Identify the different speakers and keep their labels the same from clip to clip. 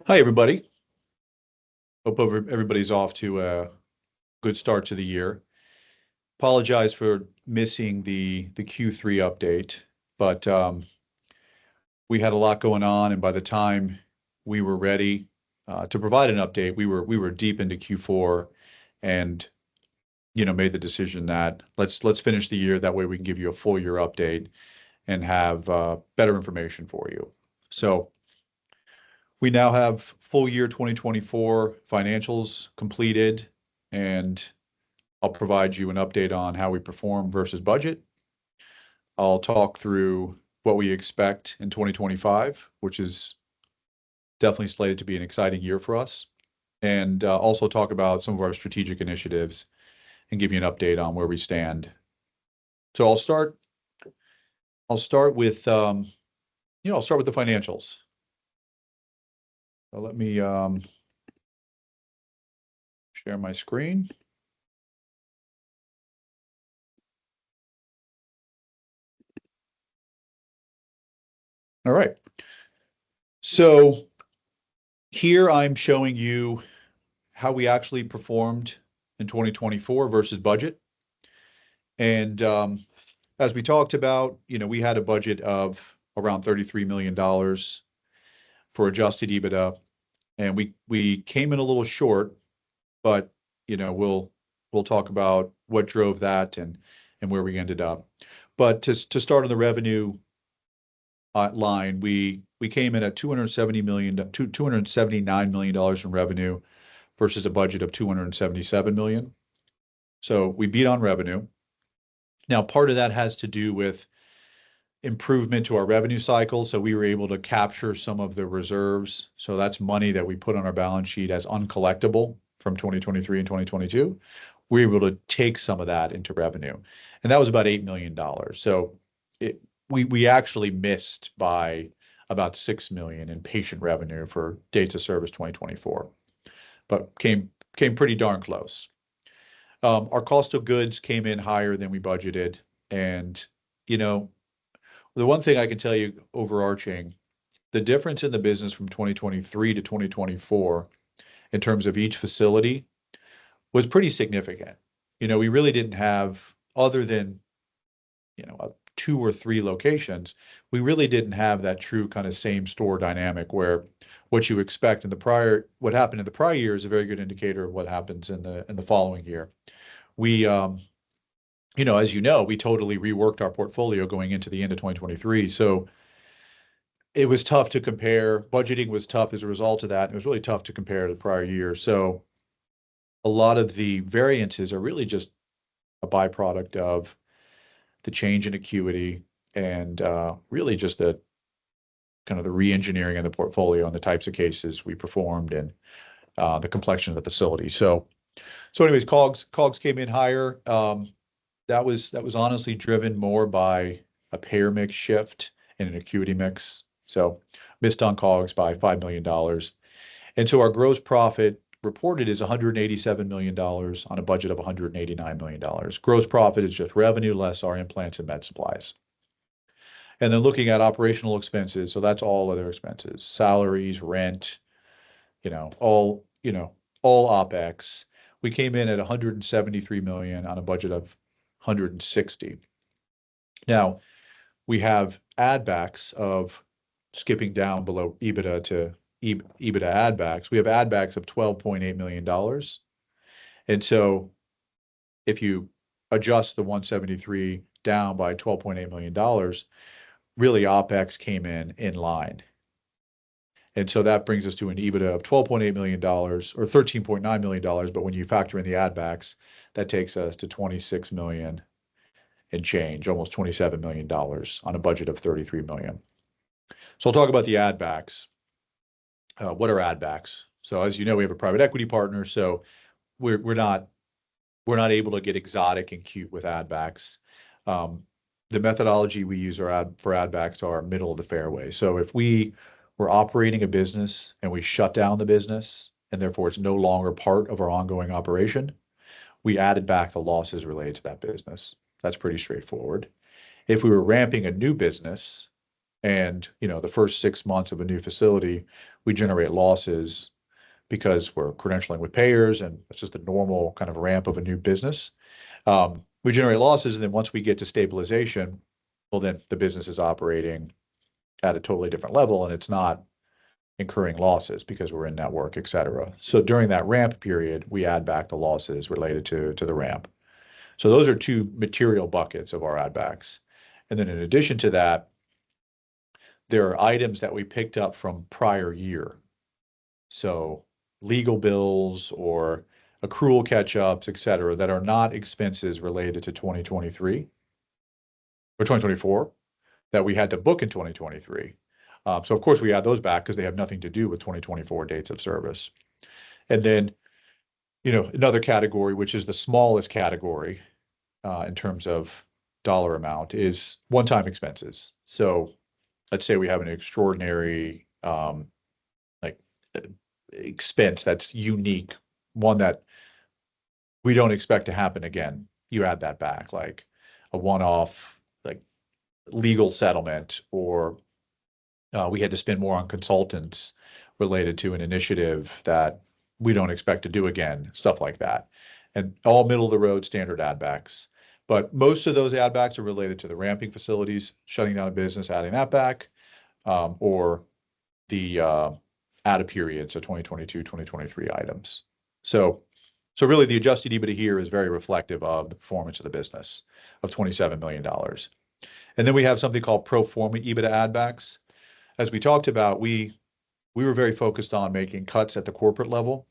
Speaker 1: Hi, everybody. Hope everybody's off to a good start to the year. Apologize for missing the Q3 update, but we had a lot going on, and by the time we were ready to provide an update, we were deep into Q4, and made the decision that let's finish the year. That way, we can give you a full year update and have better information for you. So we now have full year 2024 financials completed, and I'll provide you an update on how we perform versus budget. I'll talk through what we expect in 2025, which is definitely slated to be an exciting year for us, and also talk about some of our strategic initiatives and give you an update on where we stand. So I'll start with I'll start with the financials. So let me share my screen. All right. So here I'm showing you how we actually performed in 2024 versus budget. And as we talked about, we had a budget of around $33 million for adjusted EBITDA, and we came in a little short, but we'll talk about what drove that and where we ended up. But to start on the revenue line, we came in at $279 million in revenue versus a budget of $277 million. So we beat on revenue. Now, part of that has to do with improvement to our revenue cycle. So we were able to capture some of the reserves. So that's money that we put on our balance sheet as uncollectible from 2023 and 2022. We were able to take some of that into revenue. And that was about $8 million. So we actually missed by about $6 million in patient revenue for dates of service 2024, but came pretty darn close. Our cost of goods came in higher than we budgeted. And, the one thing I can tell you overarching, the difference in the business from 2023 to 2024 in terms of each facility was pretty significant. We really didn't have, other than, 2 or 3 locations, we really didn't have that true kind of same store dynamic where what you expect what happened in the prior year is a very good indicator of what happens in the following year. We, as we totally reworked our portfolio going into the end of 2023. So it was tough to compare. Budgeting was tough as a result of that. It was really tough to compare to the prior year. So a lot of the variances are really just a byproduct of the change in acuity and really just the kind of the re-engineering of the portfolio and the types of cases we performed and the complexion of the facility. So anyways, COGS came in higher. That was honestly driven more by a payer mix shift and an acuity mix. So missed on COGS by $5 million. And so our gross profit reported is $187 million on a budget of $189 million. Gross profit is just revenue less our implants and med supplies. And then looking at operational expenses, so that's all other expenses, salaries, rent, all OpEx. We came in at $173 million on a budget of $160. Now, we have add backs of skipping down below EBITDA to EBITDA add backs. We have add backs of $12.8 million. And so if you adjust the 173 down by $12.8 million, really OpEx came in line. And so that brings us to an EBITDA of $12.8 million or $13.9 million. But when you factor in the add backs, that takes us to $26 million and change, almost $27 million on a budget of $33 million. So I'll talk about the add backs. What are add backs? So as you know, we have a private equity partner, so we're not able to get exotic and cute with add backs. The methodology we use for add backs are middle of the fairway. So if we were operating a business and we shut down the business and therefore it's no longer part of our ongoing operation, we added back the losses related to that business. That's pretty straightforward. If we were ramping a new business And, the first 6 months of a new facility, we generate losses because we're credentialing with payers, and it's just a normal kind of ramp of a new business. We generate losses, and then once we get to stabilization, well, then the business is operating at a totally different level, and it's not incurring losses because we're in network, et cetera. So during that ramp period, we add back the losses related to the ramp. So those are two material buckets of our add backs. And then in addition to that, there are items that we picked up from prior year. So legal bills or accrual catch-ups, et cetera, that are not expenses related to 2023 or 2024 that we had to book in 2023. So of course we add those back because they have nothing to do with 2024 dates of service. And then, another category, which is the smallest category in terms of dollar amount, is one-time expenses. So let's say we have an extraordinary like expense that's unique, one that we don't expect to happen again. You add that back, like a one-off, like legal settlement, or we had to spend more on consultants related to an initiative that we don't expect to do again, stuff like that. And all middle of the road standard add backs. But most of those add backs are related to the ramping facilities, shutting down a business, adding that back, or the add a period, so 2022, 2023 items. So really the adjusted EBITDA here is very reflective of the performance of the business of $27 million. And then we have something called pro forma EBITDA add backs. As we talked about, we were very focused on making cuts at the corporate level.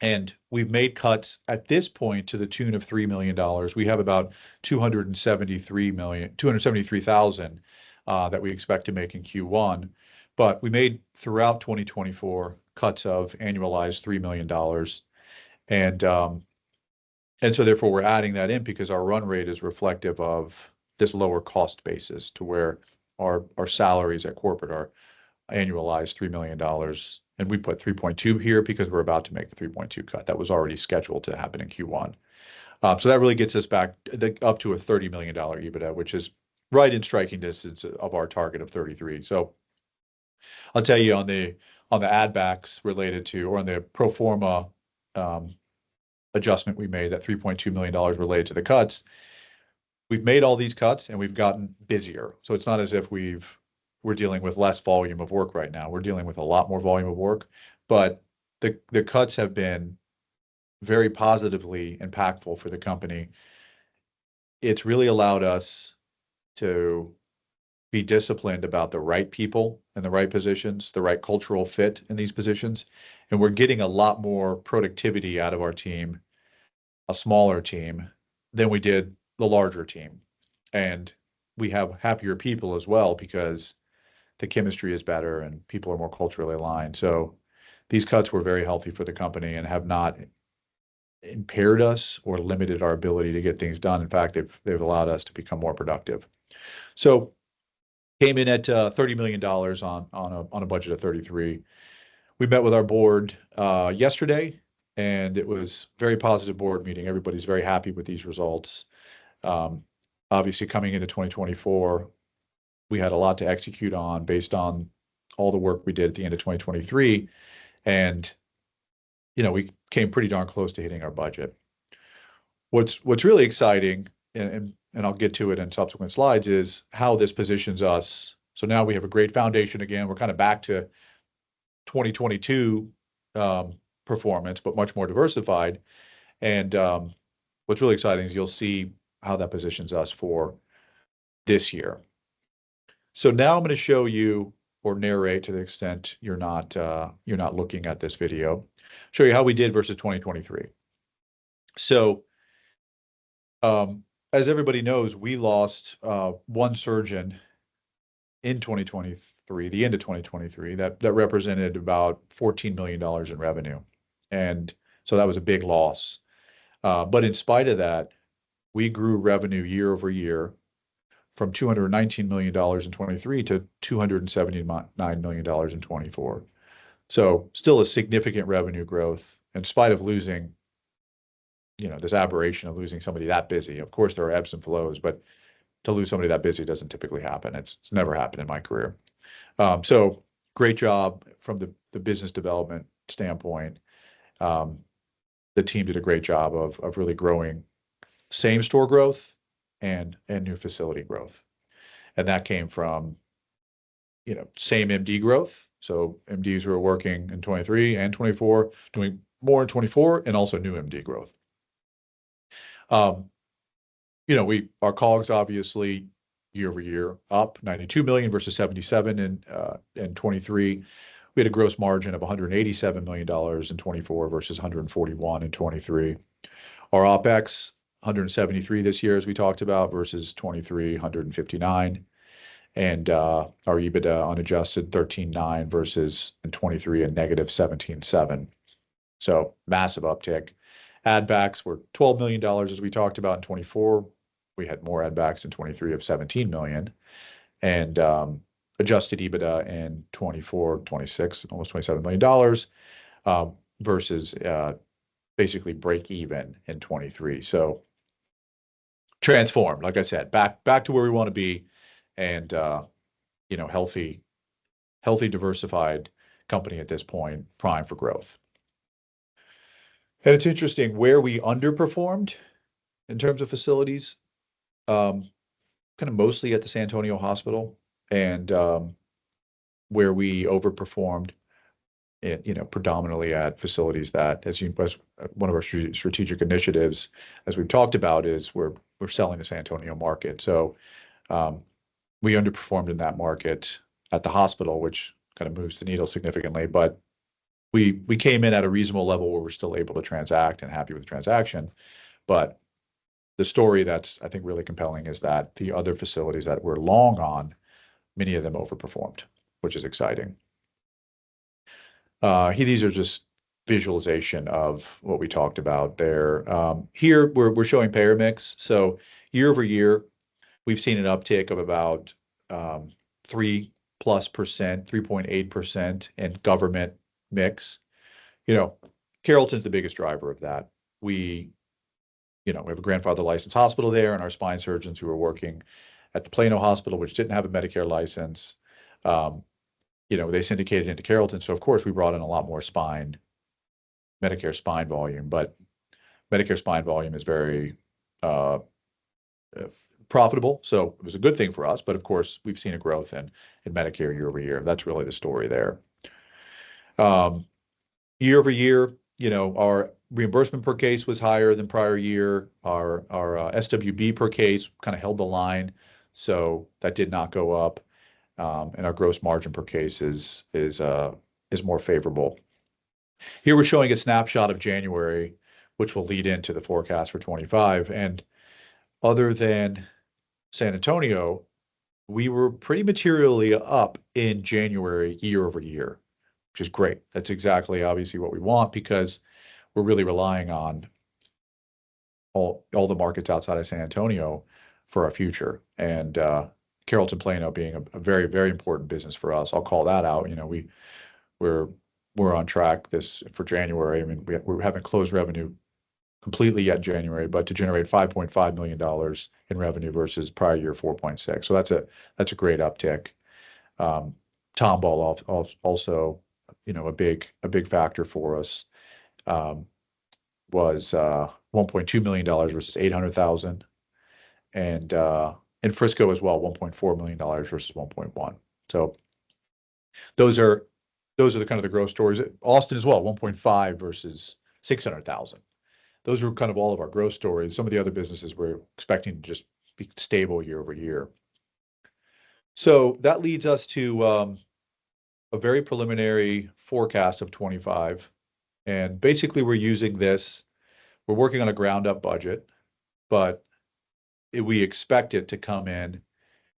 Speaker 1: And we've made cuts at this point to the tune of $3 million. We have about 273,000 that we expect to make in Q1. But we made throughout 2024 cuts of annualized $3 million. And so therefore we're adding that in because our run rate is reflective of this lower cost basis, to where our salaries at corporate are annualized $3 million. And we put 3.2 here because we're about to make the 3.2 cut. That was already scheduled to happen in Q1. So that really gets us back up to a $30 million EBITDA, which is right in striking distance of our target of 33. So I'll tell you on the add backs related to, or on the pro forma adjustment we made, that $3.2 million related to the cuts, we've made all these cuts and we've gotten busier. So it's not as if we're dealing with less volume of work right now. We're dealing with a lot more volume of work, but the cuts have been very positively impactful for the company. It's really allowed us to be disciplined about the right people in the right positions, the right cultural fit in these positions. And we're getting a lot more productivity out of our team, a smaller team, than we did the larger team. And we have happier people as well because the chemistry is better and people are more culturally aligned. So these cuts were very healthy for the company and have not impaired us or limited our ability to get things done. In fact, they've allowed us to become more productive. So came in at $30 million on a budget of 33. We met with our board yesterday, and it was a very positive board meeting. Everybody's very happy with these results. Obviously, coming into 2024, we had a lot to execute on based on all the work we did at the end of 2023. And, we came pretty darn close to hitting our budget. What's really exciting, and I'll get to it in subsequent slides, is how this positions us. So now we have a great foundation again. We're kind of back to 2022 performance, but much more diversified. And what's really exciting is you'll see how that positions us for this year. So now I'm going to show you, or narrate to the extent you're not looking at this video, show you how we did versus 2023. So as everybody knows, we lost one surgeon in 2023, the end of 2023, that represented about $14 million in revenue. And so that was a big loss. But in spite of that, we grew revenue year over year from $219 million in 23 to $279 million in 24. So still a significant revenue growth in spite of losing, this aberration of losing somebody that busy. Of course, there are ebbs and flows, but to lose somebody that busy doesn't typically happen. It's never happened in my career. So great job from the business development standpoint. The team did a great job of really growing same store growth and new facility growth. And that came from, same MD growth. So MDs who are working in 23 and 24, doing more in 24, and also new MD growth. Our COGS obviously year over year up 92 million versus 77 in 23. We had a gross margin of $187 million in 24 versus 141 in 23. Our OPEX 173 this year, as we talked about, versus 23 159. And our EBITDA unadjusted 13.9 versus in 23 a negative 17.7. So massive uptick. Add backs were $12 million, as we talked about in 24. We had more add backs in 23 of 17 million. And adjusted EBITDA in 24, 26, almost $27 million versus basically break even in 23. So transformed, like I said, back to where we want to be, and healthy, diversified company at this point, prime for growth. And it's interesting where we underperformed in terms of facilities, kind of mostly at the San Antonio Hospital, and where we overperformed, predominantly at facilities that, as one of our strategic initiatives, as we've talked about, is we're selling the San Antonio market. So we underperformed in that market at the hospital, which kind of moves the needle significantly. But we came in at a reasonable level where we're still able to transact and happy with the transaction. But the story that's, I think, really compelling is that the other facilities that we're long on, many of them overperformed, which is exciting. These are just visualization of what we talked about there. Here we're showing payer mix. So year over year, we've seen an uptick of about 3+%, 3.8% in government mix. Carrollton's the biggest driver of that. We have a grandfather licensed hospital there, and our spine surgeons who are working at the Plano Hospital, which didn't have a Medicare license, they syndicated into Carrollton. So of course we brought in a lot more Medicare spine volume, but Medicare spine volume is very profitable. So it was a good thing for us, but of course we've seen a growth in Medicare year over year. That's really the story there. Year over year, our reimbursement per case was higher than prior year. Our SWB per case kind of held the line, so that did not go up. And our gross margin per case is more favorable. Here we're showing a snapshot of January, which will lead into the forecast for 25. And other than San Antonio, we were pretty materially up in January year over year, which is great. That's exactly obviously what we want, because we're really relying on all the markets outside of San Antonio for our future. And Carrollton Plano being a very, very important business for us. I'll call that out. We're on track for January. I mean, we haven't closed revenue completely yet in January, but to generate $5.5 million in revenue versus prior year 4.6. So that's a great uptick. Tomball also, a big factor for us, was $1.2 million versus $800,000, and in Frisco as well, $1.4 million versus 1.1. So those are the kind of the growth stories. Austin as well, 1.5 versus 600,000. Those are kind of all of our growth stories. Some of the other businesses we're expecting to just be stable year over year. So that leads us to a very preliminary forecast of 25. And basically we're working on a ground up budget, but we expect it to come in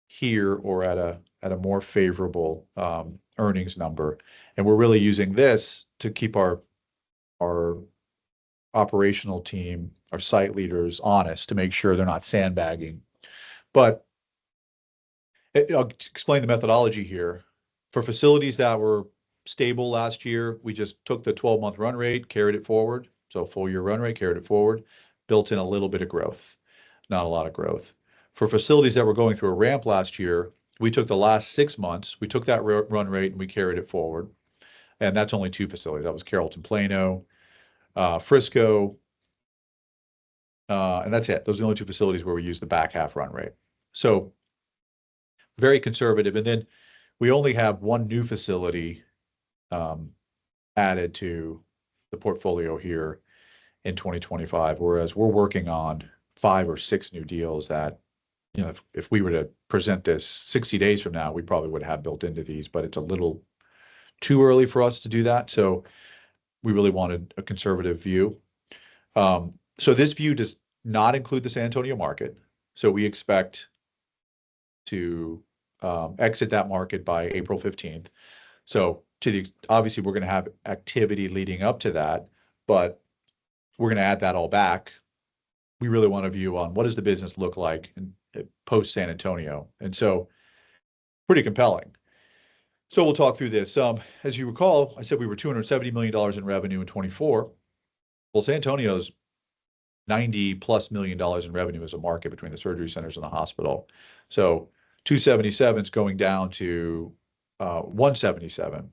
Speaker 1: here or at a more favorable earnings number. And we're really using this to keep our operational team, our site leaders, honest, to make sure they're not sandbagging. But I'll explain the methodology here. For facilities that were stable last year, we just took the 12-month run rate, carried it forward. So full year run rate, carried it forward, built in a little bit of growth, not a lot of growth. For facilities that were going through a ramp last year, we took the last 6 months, we took that run rate and we carried it forward. And that's only 2 facilities. That was Carrollton Plano, Frisco, and that's it. Those are the only 2 facilities where we use the back half run rate. So very conservative. And then we only have 1 new facility added to the portfolio here in 2025, whereas we're working on 5 or 6 new deals that, if we were to present this 60 days from now, we probably would have built into these, but it's a little too early for us to do that. So we really wanted a conservative view. So this view does not include the San Antonio market. So we expect to exit that market by April 15th. So obviously we're going to have activity leading up to that, but we're going to add that all back. We really want a view on what does the business look like in post San Antonio. And so pretty compelling. So we'll talk through this. As you recall, I said we were $270 million in revenue in 24. Well, San Antonio's $90+ million in revenue as a market between the surgery centers and the hospital. So 277 is going down to 177,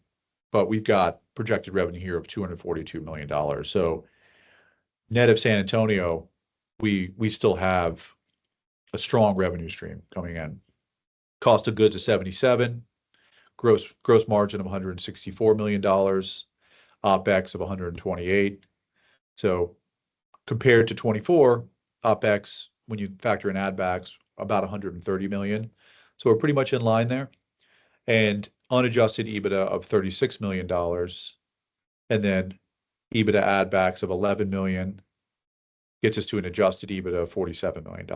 Speaker 1: but we've got projected revenue here of $242 million. So net of San Antonio, we still have a strong revenue stream coming in. Cost of goods is 77, gross margin of $164 million, OpEx of 128. So compared to 24, OpEx, when you factor in add backs, about 130 million. So we're pretty much in line there. And unadjusted EBITDA of $36 million. And then EBITDA add backs of 11 million gets us to an adjusted EBITDA of $47 million.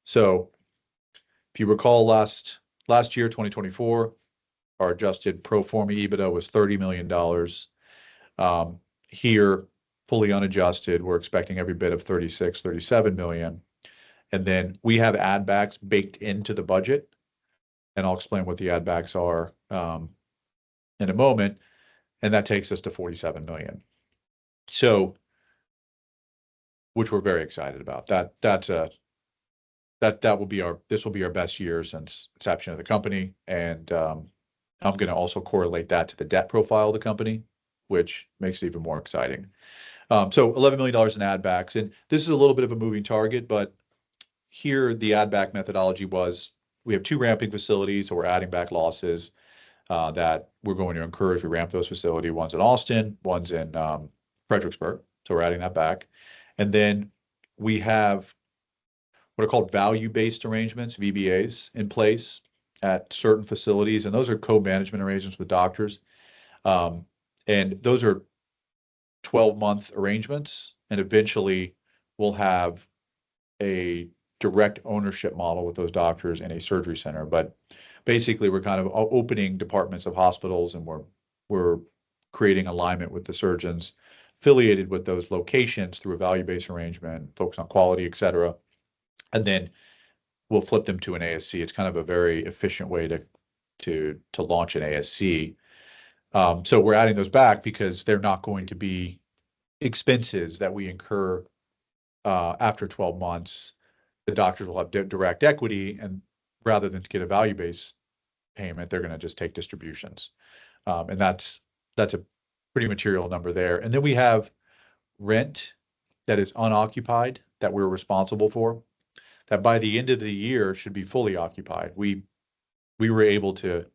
Speaker 1: So if you recall last year, 2024, our adjusted pro forma EBITDA was $30 million. Here, fully unadjusted, we're expecting every bit of 36, 37 million. And then we have add backs baked into the budget. And I'll explain what the add backs are in a moment. And that takes us to 47 million. So, which we're very excited about. This will be our best year since inception of the company. And I'm going to also correlate that to the debt profile of the company, which makes it even more exciting. So $11 million in add backs. And this is a little bit of a moving target, but here the add back methodology was we have 2 ramping facilities, so we're adding back losses that we're going to incur if we ramp those facilities. One's in Austin, one's in Fredericksburg. So we're adding that back. And then we have what are called value-based arrangements, VBAs, in place at certain facilities. And those are co-management arrangements with doctors. And those are 12-month arrangements. And eventually we'll have a direct ownership model with those doctors in a surgery center. But basically we're kind of opening departments of hospitals, and we're creating alignment with the surgeons affiliated with those locations through a value-based arrangement, focus on quality, et cetera. And then we'll flip them to an ASC. It's kind of a very efficient way to launch an ASC. So we're adding those back because they're not going to be expenses that we incur after 12 months. The doctors will have direct equity, and rather than get a value-based payment, they're going to just take distributions. And that's a pretty material number there. And then we have rent that is unoccupied that we're responsible for, that by the end of the year should be fully occupied. We were able to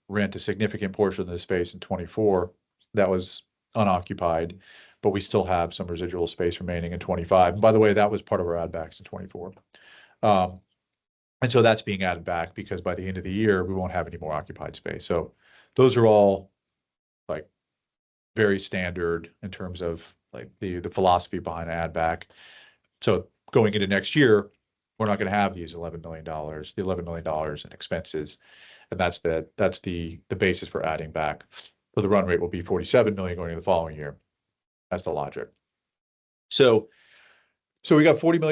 Speaker 1: rent a significant portion of the space in 24 that was unoccupied, but we still have some residual space remaining in 25. And by the way, that was part of our add backs in 24. And so that's being added back because by the end of the year, we won't have any more occupied space. So those are all like very standard in terms of like the philosophy behind add back. So going into next year, we're not going to have these $11 million, the $11 million in expenses. And that's the basis for adding back. So the run rate will be 47 million going into the following year. That's the logic. So we got $47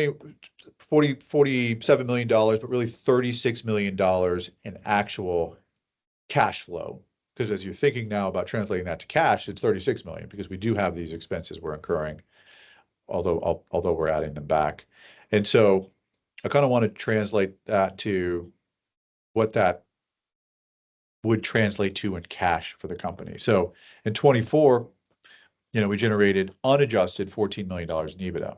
Speaker 1: million, but really $36 million in actual cash flow. Because as you're thinking now about translating that to cash, it's 36 million because we do have these expenses we're incurring, although we're adding them back. And so I kind of want to translate that to what that would translate to in cash for the company. So in 24, we generated unadjusted $14 million in EBITDA.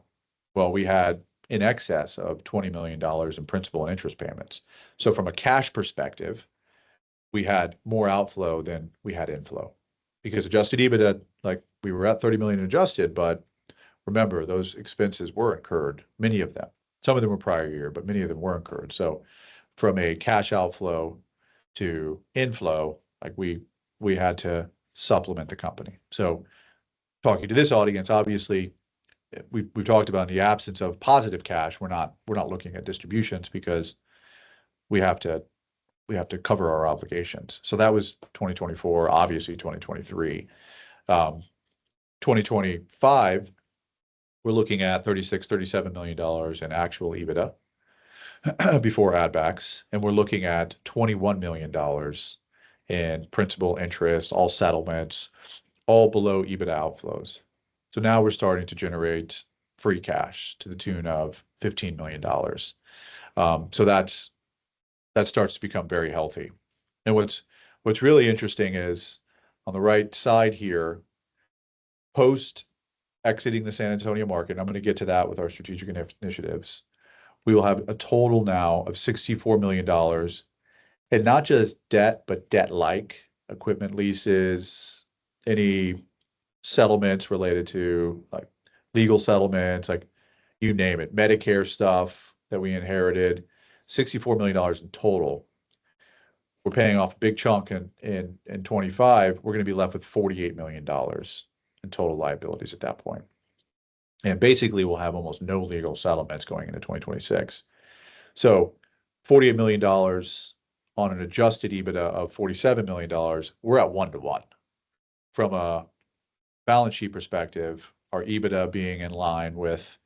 Speaker 1: Well, we had in excess of $20 million in principal and interest payments. So from a cash perspective, we had more outflow than we had inflow because adjusted EBITDA, like we were at 30 million adjusted, but remember those expenses were incurred, many of them. Some of them were prior year, but many of them were incurred. So from a cash outflow to inflow, like we had to supplement the company. So talking to this audience, obviously we've talked about in the absence of positive cash, we're not looking at distributions because we have to cover our obligations. So that was 2024, obviously 2023. 2025, we're looking at $36-37 million in actual EBITDA before add backs, and we're looking at $21 million in principal, interest, all settlements, all below EBITDA outflows. So now we're starting to generate free cash to the tune of $15 million. So that starts to become very healthy. And what's really interesting is on the right side here, post exiting the San Antonio market, I'm going to get to that with our strategic initiatives, we will have a total now of $64 million, and not just debt, but debt-like equipment leases, any settlements related to like legal settlements, like you name it, Medicare stuff that we inherited, $64 million in total. We're paying off a big chunk in 25. We're going to be left with $48 million in total liabilities at that point. And basically, we'll have almost no legal settlements going into 2026. So $48 million on an adjusted EBITDA of $47 million, we're at 1-to-1. From a balance sheet perspective, our EBITDA being in line with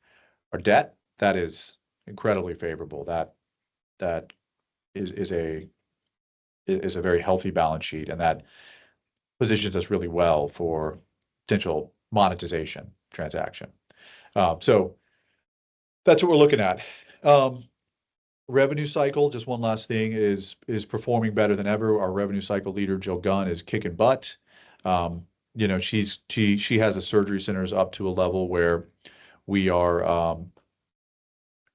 Speaker 1: our debt, that is incredibly favorable. That is a very healthy balance sheet, and that positions us really well for potential monetization transaction. So that's what we're looking at. Revenue cycle, just one last thing, is performing better than ever. Our revenue cycle leader, Jill Gunn, is kicking butt. She has the surgery centers up to a level where we are,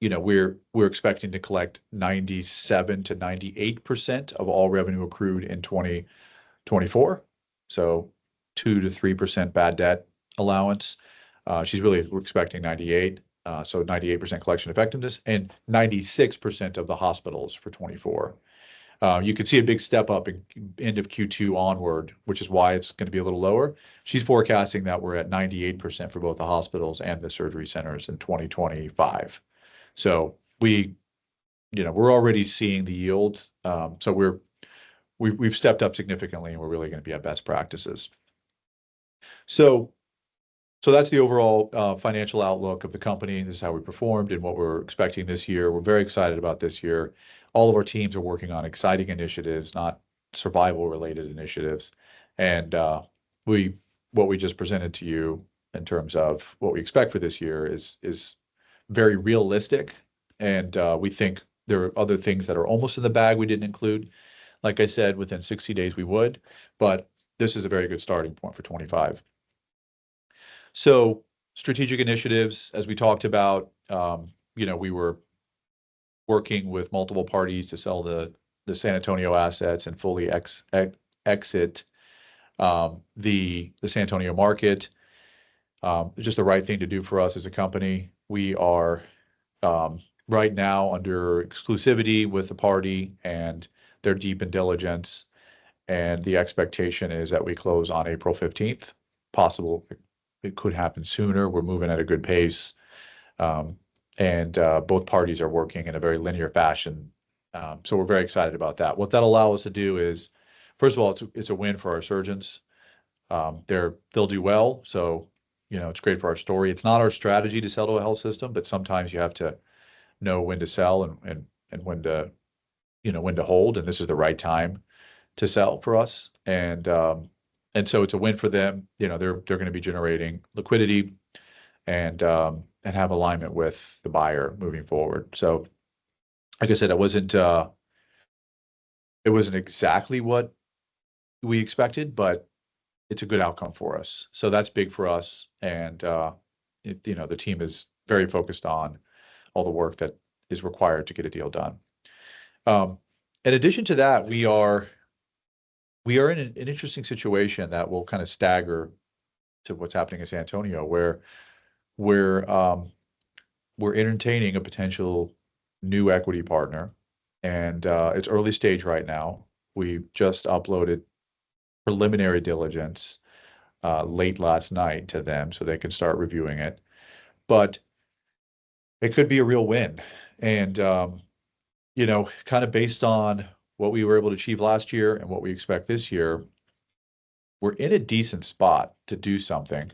Speaker 1: we're expecting to collect 97 to 98% of all revenue accrued in 2024. So 2 to 3% bad debt allowance. We're expecting 98. So 98% collection effectiveness and 96% of the hospitals for 24. You can see a big step up in end of Q2 onward, which is why it's going to be a little lower. She's forecasting that we're at 98% for both the hospitals and the surgery centers in 2025. So we're already seeing the yield. So we've stepped up significantly, and we're really going to be at best practices. So that's the overall financial outlook of the company. This is how we performed and what we're expecting this year. We're very excited about this year. All of our teams are working on exciting initiatives, not survival-related initiatives. And what we just presented to you in terms of what we expect for this year is very realistic. And we think there are other things that are almost in the bag we didn't include. Like I said, within 60 days we would, but this is a very good starting point for 25. So strategic initiatives, as we talked about, we were working with multiple parties to sell the San Antonio assets and fully exit the San Antonio market. It's just the right thing to do for us as a company. We are right now under exclusivity with the party, and they're deep in diligence. And the expectation is that we close on April 15th. Possible it could happen sooner. We're moving at a good pace. And both parties are working in a very linear fashion. So we're very excited about that. What that allows us to do is, first of all, it's a win for our surgeons. They'll do well. So, it's great for our story. It's not our strategy to sell to a health system, but sometimes you have to know when to sell and when to hold. And this is the right time to sell for us. And so it's a win for them. They're going to be generating liquidity and have alignment with the buyer moving forward. So like I said, it wasn't exactly what we expected, but it's a good outcome for us. So that's big for us. And, the team is very focused on all the work that is required to get a deal done. Um, in addition to that, we are in an interesting situation that will kind of stagger to what's happening in San Antonio, where we're we're entertaining a potential new equity partner, and it's early stage right now. We just uploaded preliminary diligence late last night to them so they can start reviewing it. But it could be a real win. And, kind of based on what we were able to achieve last year and what we expect this year, we're in a decent spot to do something.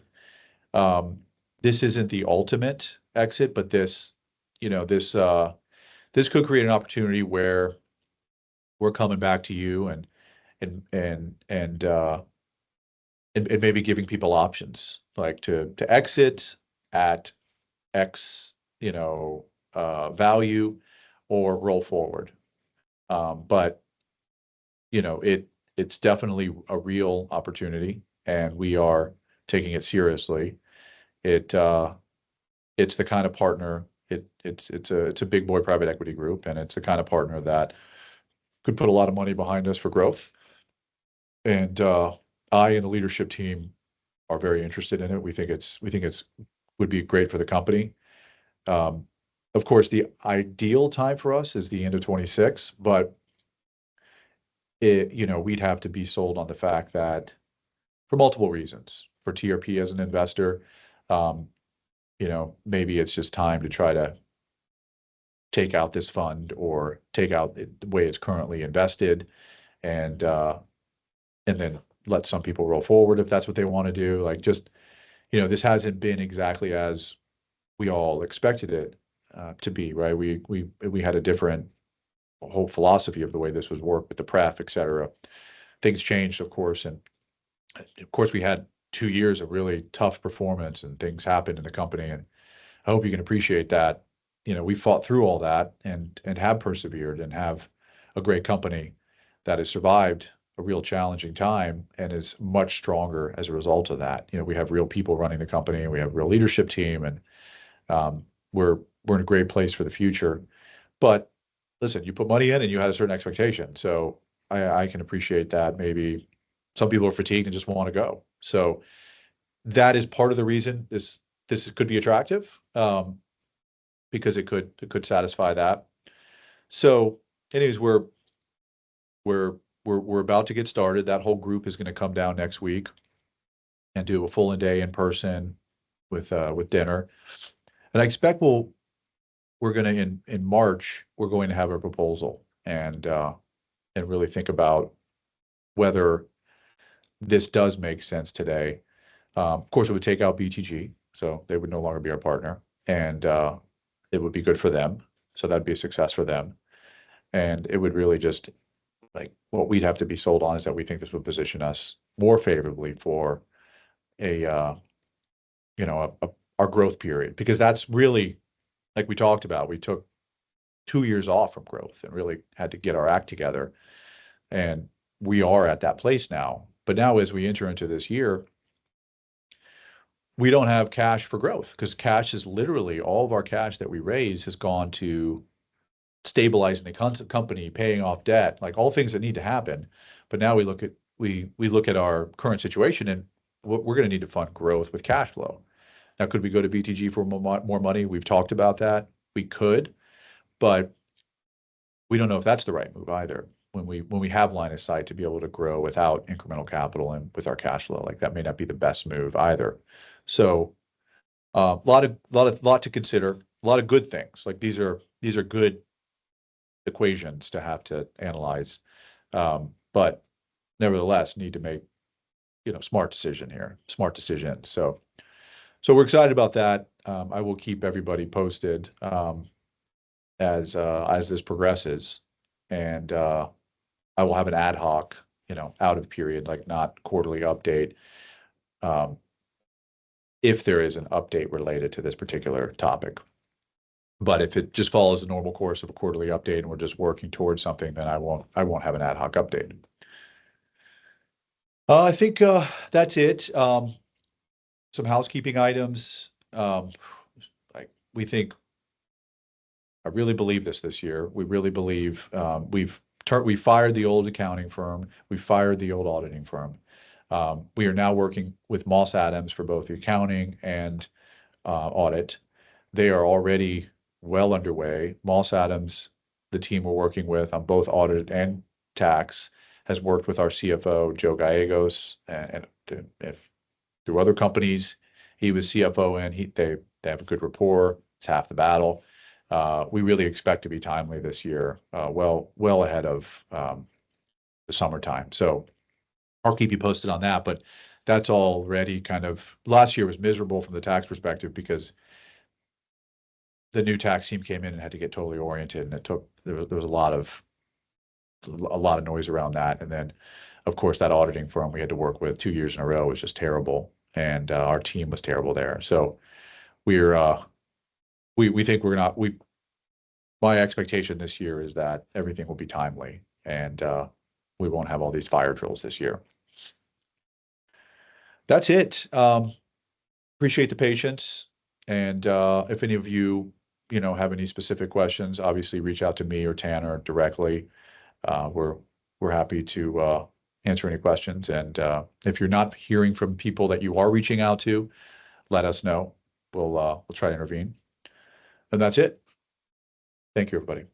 Speaker 1: Um, this isn't the ultimate exit, but this could create an opportunity where we're coming back to you and and and uh, and maybe giving people options like to exit at X, value or roll forward. But it's definitely a real opportunity, and we are taking it seriously. It it's the kind of partner. It's a big boy private equity group, and it's the kind of partner that could put a lot of money behind us for growth. And I and the leadership team are very interested in it. We think it's would be great for the company. Um, of course, the ideal time for us is the end of 26, but we'd have to be sold on the fact that for multiple reasons, for TRP as an investor, um, maybe it's just time to try to take out this fund or take out the way it's currently invested and then let some people roll forward if that's what they want to do. Like just, this hasn't been exactly as we all expected it to be, right? We had a different whole philosophy of the way this was worked with the pref, et cetera. Things changed, of course, and of course we had 2 years of really tough performance and things happened in the company, and I hope you can appreciate that. We fought through all that and have persevered and have a great company that has survived a real challenging time and is much stronger as a result of that. We have real people running the company, and we have a real leadership team, and um, we're in a great place for the future. But listen, you put money in and you had a certain expectation. So I can appreciate that. Maybe some people are fatigued and just want to go. So that is part of the reason this could be attractive, because it could satisfy that. So, anyways, we're we're about to get started. That whole group is going to come down next week and do a full day in person with dinner. And I expect we're going to in March we're going to have a proposal and really think about whether this does make sense today. Of course, it would take out BTG, so they would no longer be our partner, and it would be good for them. So that'd be a success for them, and it would really just like what we'd have to be sold on is that we think this would position us more favorably for a our growth period, because that's really like we talked about. We took 2 years off from growth and really had to get our act together, and we are at that place now. But now, as we enter into this year, we don't have cash for growth because cash is literally all of our cash that we raise has gone to stabilizing the company, paying off debt, like all things that need to happen. But now we look at our current situation, and we're going to need to fund growth with cash flow. Now, could we go to BTG for more money? We've talked about that. We could, but we don't know if that's the right move either. When we have line of sight to be able to grow without incremental capital and with our cash flow, like that may not be the best move either. So lot to consider, a lot of good things. Like these are good equations to have to analyze, but nevertheless need to make smart decision here, smart decision. So we're excited about that. I will keep everybody posted as this progresses, and I will have an ad hoc, out of period, like not quarterly update, um, if there is an update related to this particular topic. But if it just follows the normal course of a quarterly update and we're just working towards something, then I won't have an ad hoc update. I think that's it. Some housekeeping items. We think I really believe this year. We really believe we fired the old accounting firm. We fired the old auditing firm. We are now working with Moss Adams for both the accounting and audit. They are already well underway. Moss Adams, the team we're working with on both audit and tax, has worked with our CFO, Joe Gallegos, and if through other companies, he was CFO and they have a good rapport. It's half the battle. We really expect to be timely this year, well ahead of the summertime. So I'll keep you posted on that, but that's already kind of last year was miserable from the tax perspective because the new tax team came in and had to get totally oriented, and there was a lot of noise around that. And then, of course, that auditing firm we had to work with 2 years in a row was just terrible, and our team was terrible there. So we think we're not we. My expectation this year is that everything will be timely, and we won't have all these fire drills this year. That's it. Appreciate the patience, and if any of you have any specific questions, obviously reach out to me or Tanner directly. We're happy to answer any questions. And if you're not hearing from people that you are reaching out to, let us know. We'll try to intervene. And that's it. Thank you, everybody.